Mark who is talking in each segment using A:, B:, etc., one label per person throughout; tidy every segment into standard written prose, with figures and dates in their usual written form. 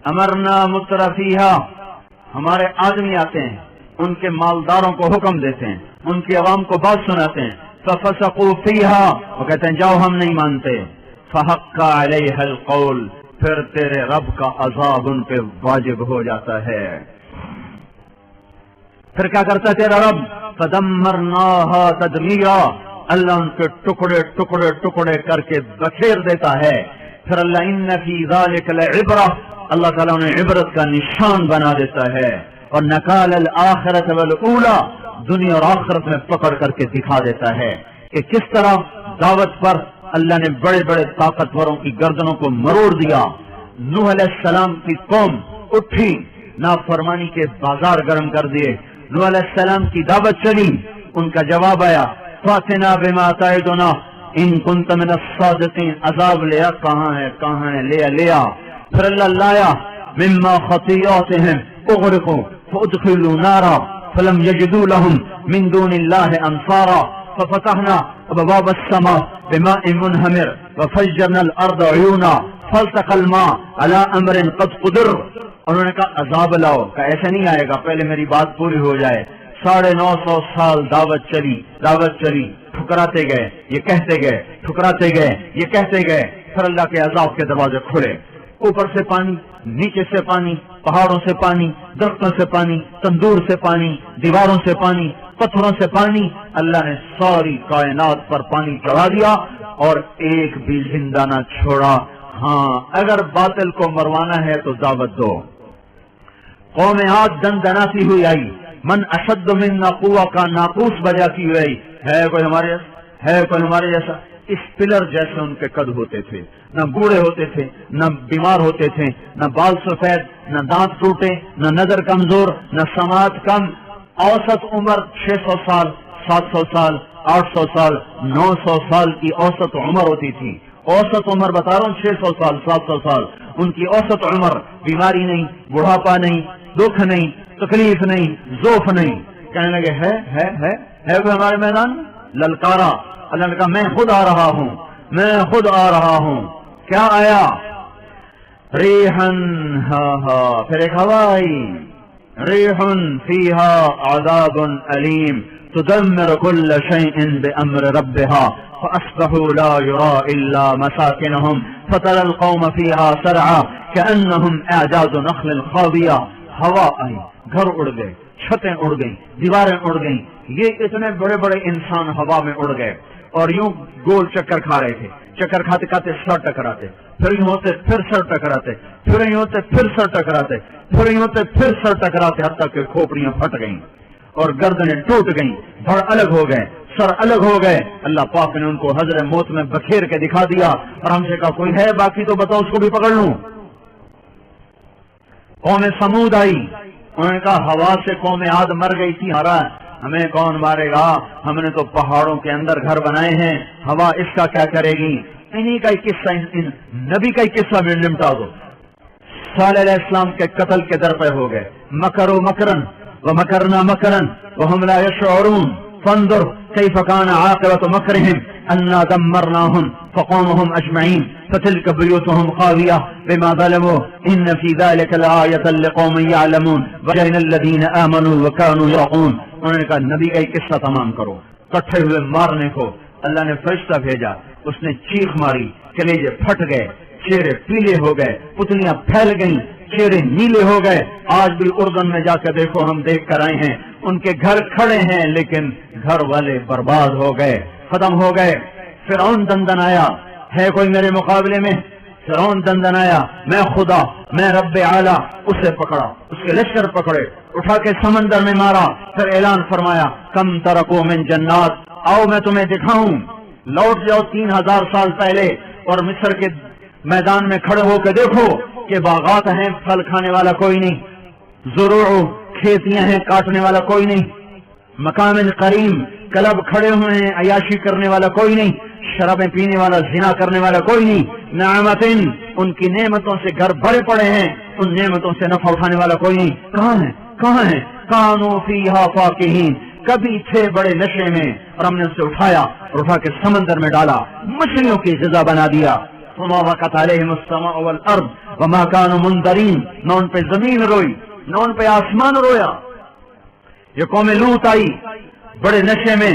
A: امرنا مترفیہا، ہمارے آدمی آتے ہیں، ان کے مالداروں کو حکم دیتے ہیں، ان کی عوام کو بات سناتے ہیں، ففسقوا فیہا، وہ کہتے ہیں جاؤ ہم نہیں مانتے، فحق علیہ القول، پھر تیرے رب کا عذاب ان پہ واجب ہو جاتا ہے۔ پھر کیا کرتا ہے تیرا رب؟ فدمرناہا تدمیرا، اللہ ان کے ٹکڑے ٹکڑے ٹکڑے کر کے بکھیر دیتا ہے۔ پھر اللہ ان فی ذالک لعبرہ، اللہ تعالیٰ انہیں عبرت کا نشان بنا دیتا ہے، اور نکال الآخرۃ والاولی، دنیا اور آخرت میں پکڑ کر کے دکھا دیتا ہے کہ کس طرح دعوت پر اللہ نے بڑے بڑے طاقتوروں کی گردنوں کو مروڑ دیا۔ نوح علیہ السلام کی قوم اٹھی، نافرمانی کے بازار گرم کر دیے، نوح علیہ السلام کی دعوت چلی، ان کا جواب آیا فاتنا بما تعدنا ان کنت من الصادقین، عذاب لیا، کہاں ہے لیا۔ پھر اللہ لایا مما خطیئاتہم اغرقوا فادخلوا نارا فلم یجدوا لهم من دون اللہ انصارا ففتحنا ابواب السماء بماء منہمر وفجرنا الارض عیونا فالتقى الماء على امر قد قدر۔ انہوں نے کہا عذاب لاؤ، کہ ایسے نہیں آئے گا، پہلے میری بات پوری ہو جائے۔ 950 سال دعوت چلی، ٹھکراتے گئے، یہ کہتے گئے، ٹھکراتے گئے، یہ کہتے گئے، پھر اللہ کے عذاب کے دروازے کھلے، اوپر سے پانی، نیچے سے پانی، پہاڑوں سے پانی، درختوں سے پانی، تندور سے پانی، دیواروں سے پانی، پتھروں سے پانی، اللہ نے ساری کائنات پر پانی چڑھا دیا اور ایک بھی زندہ نہ چھوڑا۔ ہاں اگر باطل کو مروانا ہے تو دعوت دو۔ قوم عاد دن دناتی ہوئی آئی، من اشد منا قوہ کا ناقوس بجا کی ہوئی، ہے کوئی ہمارے جیسا؟ اس پلر جیسے ان کے قد ہوتے تھے، نہ بوڑھے ہوتے تھے، نہ بیمار ہوتے تھے، نہ بال سفید، نہ دانت ٹوٹے، نہ نظر کمزور، نہ سماعت کم، اوسط عمر 600 سال، 700 سال، 800 سال، 900 سال کی اوسط عمر ہوتی تھی۔ اوسط عمر بتا رہا ہوں 600 سال، 700 سال ان کی اوسط عمر، بیماری نہیں، بڑھاپا نہیں، دکھ نہیں، تکلیف نہیں، ذوف نہیں۔ کہنے لگے ہے کوئی ہمارے میدان؟ للکارا، اللہ نے کہا میں خود آ رہا ہوں۔ کیا آیا؟ ریحن، پھر ایک ہوا آئی، ریحن فیہا عذاب علیم تدمر كل شيء بأمر ربها فأصبحوا لا يرى إلا مساكنهم فترى القوم فيها سرعا كأنهم أعجاز نخل خاوية۔ ہوا آئی، گھر اڑ گئے، چھتیں اڑ گئیں، دیواریں اڑ گئیں، یہ اتنے بڑے بڑے انسان ہوا میں اڑ گئے اور یوں گول چکر کھا رہے تھے، چکر کھاتے کھاتے سر ٹکراتے، پھر یوں ہوتے پھر سر ٹکراتے، پھر یوں ہوتے پھر سر ٹکراتے، پھر یوں ہوتے پھر سر ٹکراتے، حتیٰ کہ کھوپڑیاں پھٹ گئیں اور گردنیں ٹوٹ گئیں، دھڑ الگ ہو گئے، سر الگ ہو گئے۔ اللہ پاک نے ان کو حضر موت میں بکھیر کے دکھا دیا اور ہم سے کہا کوئی ہے باقی تو بتاؤ، اس کو بھی پکڑ لوں۔ قوم سمود آئی، انہوں نے کہا ہوا سے قوم عاد مر گئی تھی، ہمیں کون مارے گا، ہم نے تو پہاڑوں کے اندر گھر بنائے ہیں، ہوا اس کا کیا کرے گی؟ انہی کا ہی قصہ، نبی کا ہی قصہ میں نمٹا دو۔ صالح علیہ السلام کے قتل کے در پہ ہو گئے، مکروا مکرن ومکرنا مکرن وهم لا يشعرون فانظر كيف كان عاقبة مكرهم أنا دمرناهم فقومهم أجمعين فتلك بيوتهم خاوية بما ظلموا إن في ذلك لآية لقوم يعلمون وجعلنا الذين آمنوا وكانوا يتقون۔ انہوں نے کہا نبی کا یہ قصہ تمام کرو۔ کٹھے ہوئے مارنے کو اللہ نے فرشتہ بھیجا، اس نے چیخ ماری، کلیجے پھٹ گئے، چہرے پیلے ہو گئے، پتلیاں پھیل گئیں، چہرے نیلے ہو گئے۔ آج بھی اردن میں جا کے دیکھو، ہم دیکھ کر آئے ہیں، ان کے گھر کھڑے ہیں لیکن گھر والے برباد ہو گئے، ختم ہو گئے۔ فرعون دندن آیا، ہے کوئی میرے مقابلے میں؟ فرعون دندن آیا، میں خدا، میں رب اعلیٰ، اسے پکڑا، اس کے لشکر پکڑے، اٹھا کے سمندر میں مارا، پھر اعلان فرمایا کم ترکو من جنات، آؤ میں تمہیں دکھاؤں، لوٹ جاؤ 3000 سال پہلے اور مصر کے میدان میں کھڑے ہو کے دیکھو کہ باغات ہیں، پھل کھانے والا کوئی نہیں، زروع کھیتیاں ہیں، کاٹنے والا کوئی نہیں، مقام کریم کلب کھڑے ہوئے ہیں، عیاشی کرنے والا کوئی نہیں، شرابیں پینے والا، زنا کرنے والا کوئی نہیں، نعمتن ان کی نعمتوں سے گھر بھرے پڑے ہیں، ان نعمتوں سے نفع اٹھانے والا کوئی نہیں۔ کہاں ہیں؟ کانوا فیہا فاکہین، کبھی تھے بڑے نشے میں اور ہم نے اسے اٹھایا اور اٹھا کے سمندر میں ڈالا، مچھلیوں کی غذا بنا دیا۔ فماوقت علیہم السماء والارض وما كانوا منذرین، نہ ان پہ زمین روئی نہ ان پہ آسمان رویا۔ یہ قوم لوط آئی بڑے نشے میں،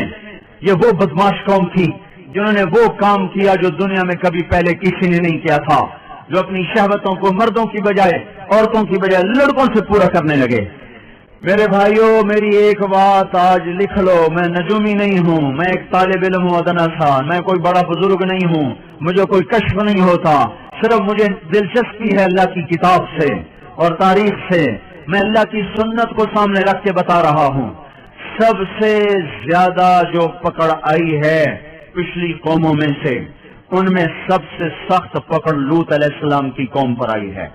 A: یہ وہ بدماش قوم تھی جنہوں نے وہ کام کیا جو دنیا میں کبھی پہلے کسی نے نہیں کیا تھا، جو اپنی شہوتوں کو مردوں کی بجائے عورتوں کی بجائے لڑکوں سے پورا کرنے لگے۔ میرے بھائیوں، میری ایک بات آج لکھ لو، میں نجومی نہیں ہوں، میں ایک طالب علم ہوں ادنا سا، میں کوئی بڑا بزرگ نہیں ہوں، مجھے کوئی کشف نہیں ہوتا، صرف مجھے دلچسپی ہے اللہ کی کتاب سے اور تاریخ سے، میں اللہ کی سنت کو سامنے رکھ کے بتا رہا ہوں۔ سب سے زیادہ جو پکڑ آئی ہے پچھلی قوموں میں سے، ان میں سب سے سخت پکڑ لوط علیہ السلام کی قوم پر آئی ہے۔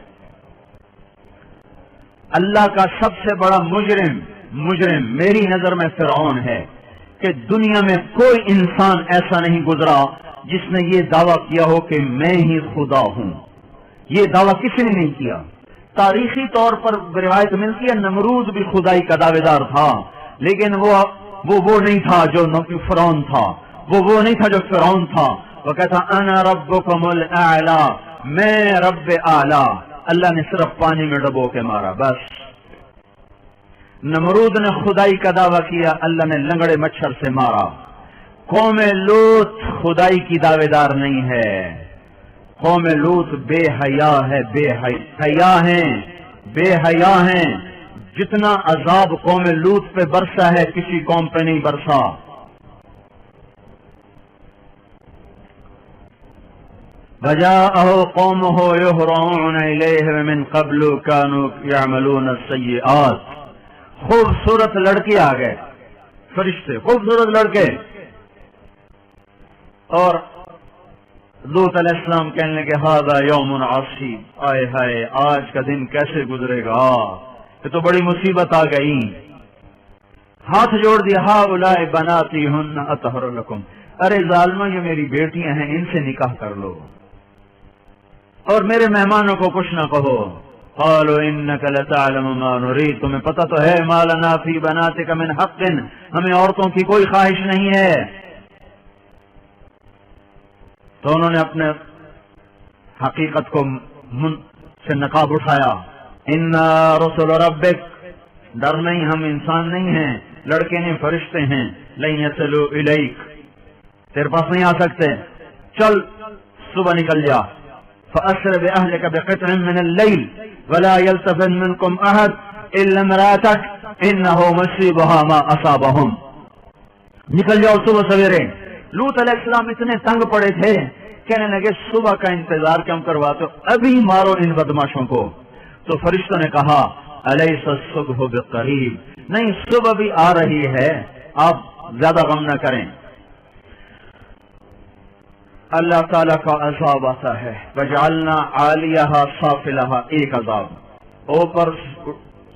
A: اللہ کا سب سے بڑا مجرم میری نظر میں فرعون ہے کہ دنیا میں کوئی انسان ایسا نہیں گزرا جس نے یہ دعویٰ کیا ہو کہ میں ہی خدا ہوں۔ یہ دعویٰ کسی نے نہیں کیا۔ تاریخی طور پر روایت ملتی ہے نمرود بھی خدائی کا دعوے دار تھا، لیکن وہ نہیں تھا جو فرعون تھا، وہ نہیں تھا جو فرعون تھا۔ وہ کہتا انا ربکم الاعلی، میں رب اعلی۔ اللہ نے صرف پانی میں ڈبو کے مارا بس۔ نمرود نے خدائی کا دعویٰ کیا، اللہ نے لنگڑے مچھر سے مارا۔ قوم لوط خدائی کی دعوے دار نہیں ہے، قوم لوط بے حیا ہے، بے حیا ہیں۔ جتنا عذاب قوم لوط پہ برسا ہے کسی قوم پہ نہیں برسا۔ وجاءه قومه يهرعون إليه من قبل كانوا يعملون السيئات۔ خوبصورت لڑکے آ گئے، فرشتے خوبصورت لڑکے، اور لوط علیہ السلام کہنے لگے هذا يوم عصیب، آئے ہائے آج کا دن کیسے گزرے گا، یہ تو بڑی مصیبت آ گئی۔ ہاتھ جوڑ دیا، هؤلاء بناتی هن اطہر لکم، ارے ظالمہ یہ میری بیٹیاں ہیں، ان سے نکاح کر لو اور میرے مہمانوں کو کچھ نہ کہو۔ قالوا انک لتعلم ما نريد، تمہیں پتہ تو ہے ما لنا فی بناتک من حق، ہمیں عورتوں کی کوئی خواہش نہیں ہے۔ تو انہوں نے اپنے حقیقت کو سے نقاب اٹھایا۔ انا رسول ربک، ڈر نہیں، ہم انسان نہیں ہیں، لڑکے نہیں فرشتے ہیں۔ لن یصلوا الیک، تیرے پاس نہیں آ سکتے، چل صبح نکل جا۔ فأسر بأهلك بقطع من الليل ولا يلتفت منكم أحد إلا امرأتك إنه مصيبها ما أصابهم، نکل جاؤ صبح سویرے۔ لوط علیہ السلام اتنے تنگ پڑے تھے، کہنے لگے صبح کا انتظار کیوں کرواتے ہو، ابھی مارو ان بدماشوں کو۔ تو فرشتوں نے کہا أليس الصبح بقريب، نہیں صبح بھی آ رہی ہے، آپ زیادہ غم نہ کریں۔ اللہ تعالیٰ کا عذاب آتا ہے، وجعلنا عالیہا سافلہا، ایک عذاب اوپر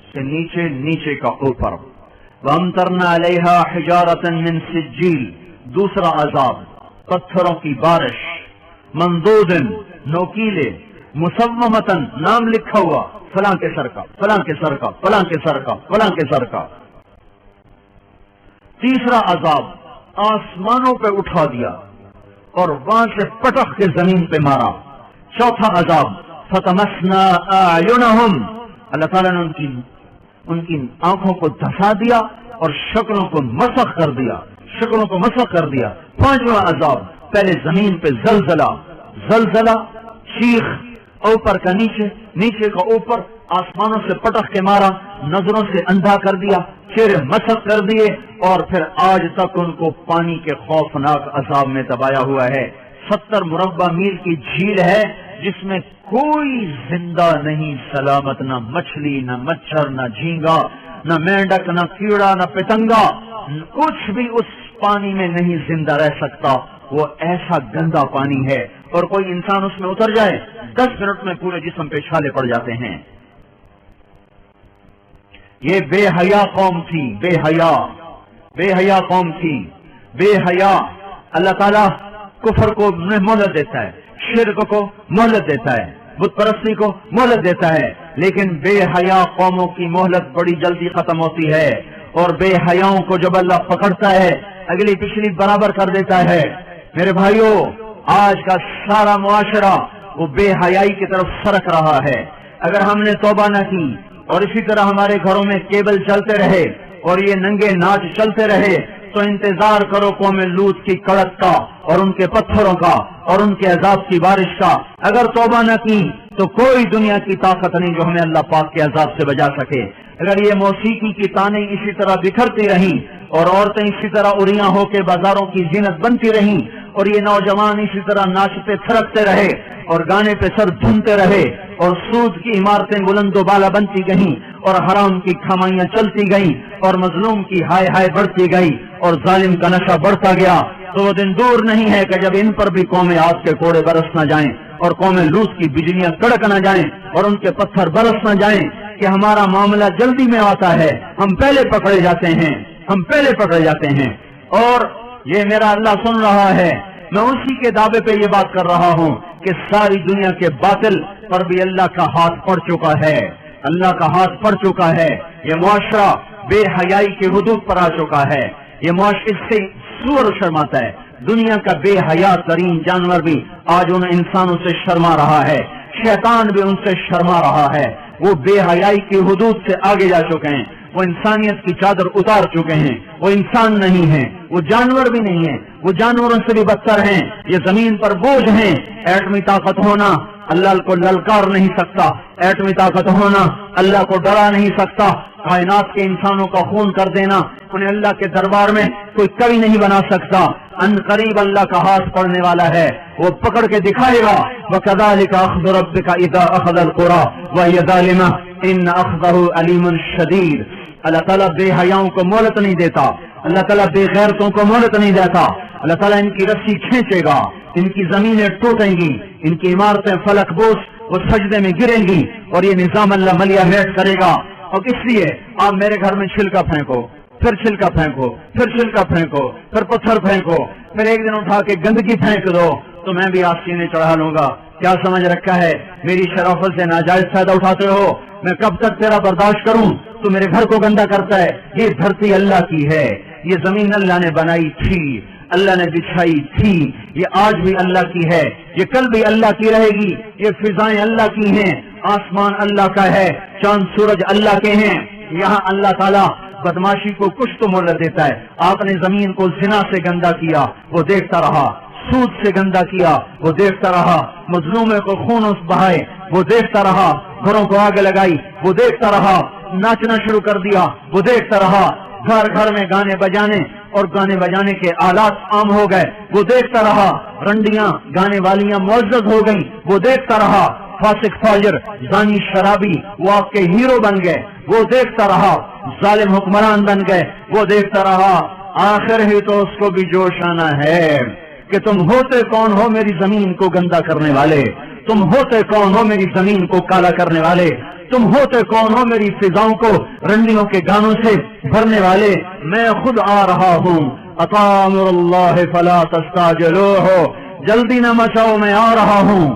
A: سے نیچے، نیچے کا اوپر۔ وامطرنا علیہا حجارۃ من سجیل، دوسرا عذاب پتھروں کی بارش، منضود نوکیلے، مسومۃ نام لکھا ہوا، فلاں کے سر کا، فلاں کے سر کا، فلاں کے سر کا، فلاں کے سر کا۔ تیسرا عذاب آسمانوں پہ اٹھا دیا اور وہاں سے پٹخ کے زمین پہ مارا۔ چوتھا عذاب فتمسنا اعینہم، اللہ تعالیٰ نے ان کی آنکھوں کو دھسا دیا اور شکلوں کو مسخ کر دیا، شکلوں کو مسخ کر دیا۔ پانچواں عذاب پہلے زمین پہ زلزلہ، چیخ، اوپر کا نیچے، نیچے کا اوپر، آسمانوں سے پٹخ کے مارا، نظروں سے اندھا کر دیا، چہرے مسخ کر دیے، اور پھر آج تک ان کو پانی کے خوفناک عذاب میں دبایا ہوا ہے۔ 70 مربع میل کی جھیل ہے جس میں کوئی زندہ نہیں سلامت، نہ مچھلی، نہ مچھر، نہ جھینگا، نہ مینڈک، نہ کیڑا، نہ پتنگا، کچھ بھی اس پانی میں نہیں زندہ رہ سکتا۔ وہ ایسا گندا پانی ہے، اور کوئی انسان اس میں اتر جائے 10 منٹ میں پورے جسم پہ چھالے پڑ جاتے ہیں۔ یہ بے حیا قوم تھی، بے حیا قوم تھی، بے حیا۔ اللہ تعالیٰ کفر کو مہلت دیتا ہے، شرک کو مہلت دیتا ہے، بت پرستی کو مہلت دیتا ہے، لیکن بے حیا قوموں کی مہلت بڑی جلدی ختم ہوتی ہے، اور بے حیاؤں کو جب اللہ پکڑتا ہے اگلی پچھلی برابر کر دیتا ہے۔ میرے بھائیوں، آج کا سارا معاشرہ وہ بے حیائی کی طرف سرک رہا ہے. اگر ہم نے توبہ نہ کی اور اسی طرح ہمارے گھروں میں کیبل چلتے رہے اور یہ ننگے ناچ چلتے رہے تو انتظار کرو قوم لوط کی کڑک کا اور ان کے پتھروں کا اور ان کے عذاب کی بارش کا. اگر توبہ نہ کی تو کوئی دنیا کی طاقت نہیں جو ہمیں اللہ پاک کے عذاب سے بچا سکے. اگر یہ موسیقی کی تانیں اسی طرح بکھرتی رہیں اور عورتیں اسی طرح اریاں ہو کے بازاروں کی زینت بنتی رہیں اور یہ نوجوان اسی طرح ناچتے تھرکتے رہے اور گانے پہ سر دھنتے رہے اور سود کی عمارتیں بلند و بالا بنتی گئیں اور حرام کی کھمائیاں چلتی گئیں اور مظلوم کی ہائے ہائے بڑھتی گئی اور ظالم کا نشہ بڑھتا گیا, تو وہ دن دور نہیں ہے کہ جب ان پر بھی قوم عاد کے کوڑے برس نہ جائیں اور قوم لوط کی بجلیاں کڑک نہ جائیں اور ان کے پتھر برس نہ جائیں کہ ہمارا معاملہ جلدی میں آتا ہے, ہم پہلے پکڑے جاتے ہیں, ہم پہلے پکڑے جاتے ہیں. اور یہ میرا اللہ سن رہا ہے, میں اسی کے دعوے پہ یہ بات کر رہا ہوں کہ ساری دنیا کے باطل پر بھی اللہ کا ہاتھ پڑ چکا ہے, اللہ کا ہاتھ پڑ چکا ہے. یہ معاشرہ بے حیائی کے حدود پر آ چکا ہے. یہ معاشرے سے سور شرماتا ہے. دنیا کا بے حیا ترین جانور بھی آج ان انسانوں سے شرما رہا ہے, شیطان بھی ان سے شرما رہا ہے. وہ بے حیائی کی حدود سے آگے جا چکے ہیں, وہ انسانیت کی چادر اتار چکے ہیں. وہ انسان نہیں ہیں, وہ جانور بھی نہیں ہیں, وہ جانوروں سے بھی بدتر ہیں. یہ زمین پر بوجھ ہیں. ایٹمی طاقت ہونا اللہ کو للکار نہیں سکتا, ایٹمی طاقت ہونا اللہ کو ڈرا نہیں سکتا. کائنات کے انسانوں کا خون کر دینا انہیں اللہ کے دربار میں کوئی کبھی نہیں بنا سکتا. ان قریب اللہ کا ہاتھ پڑنے والا ہے, وہ پکڑ کے دکھائے گا. وَكَذَلِكَ أَخْذُ رَبِّكَ إِذَا أَخَذَ الْقُرَىٰ وَهِيَ ظَالِمَةٌ إِنَّ أَخْذَهُ أَلِيمٌ شَدِيدٌ. اللہ تعالیٰ بے حیاؤں کو مہلت نہیں دیتا, اللہ تعالیٰ بے غیرتوں کو مہلت نہیں دیتا. اللہ تعالیٰ ان کی رسی کھینچے گا, ان کی زمینیں ٹوٹیں گی, ان کی عمارتیں فلک بوس وہ سجدے میں گریں گی اور یہ نظام اللہ ملیہ میٹ کرے گا. اور اس لیے آپ میرے گھر میں چھلکا پھینکو, پھر چھلکا پھینکو, پھر چھلکا پھینکو, پھر پتھر پھینکو, پھر ایک دن اٹھا کے گندگی پھینک دو تو میں بھی آستینے چڑھا لوں گا. کیا سمجھ رکھا ہے؟ میری شرافت سے ناجائز فائدہ اٹھاتے ہو. میں کب تک تیرا برداشت کروں؟ تو میرے گھر کو گندا کرتا ہے. یہ دھرتی اللہ کی ہے, یہ زمین اللہ نے بنائی تھی, اللہ نے بچھائی تھی, یہ آج بھی اللہ کی ہے, یہ کل بھی اللہ کی رہے گی. یہ فضائیں اللہ کی ہیں, آسمان اللہ کا ہے, چاند سورج اللہ کے ہیں. یہاں اللہ تعالیٰ بدماشی کو کچھ تو مہلت دیتا ہے. آپ نے زمین کو زنا سے گندا کیا, وہ دیکھتا رہا. سود سے گندا کیا, وہ دیکھتا رہا. مظلومے کو خون بہائے, وہ دیکھتا رہا. گھروں کو آگ لگائی, وہ دیکھتا رہا. ناچنا شروع کر دیا, وہ دیکھتا رہا. گھر گھر میں گانے بجانے اور گانے بجانے کے آلات عام ہو گئے, وہ دیکھتا رہا. رنڈیاں گانے والیاں معزز ہو گئیں, وہ دیکھتا رہا. فاسق فاجر زانی شرابی وہ آپ کے ہیرو بن گئے, وہ دیکھتا رہا. ظالم حکمران بن گئے, وہ دیکھتا رہا. آخر ہی تو اس کو بھی جوش آنا ہے کہ تم ہوتے کون ہو میری زمین کو گندا کرنے والے, تم ہوتے کون ہو میری زمین کو کالا کرنے والے, تم ہوتے کون ہو میری فضاؤں کو رنڈیوں کے گانوں سے بھرنے والے. میں خود آ رہا ہوں. اطامر اللہ فلا تستعجلوہ, جلدی نہ مچاؤ, میں آ رہا ہوں.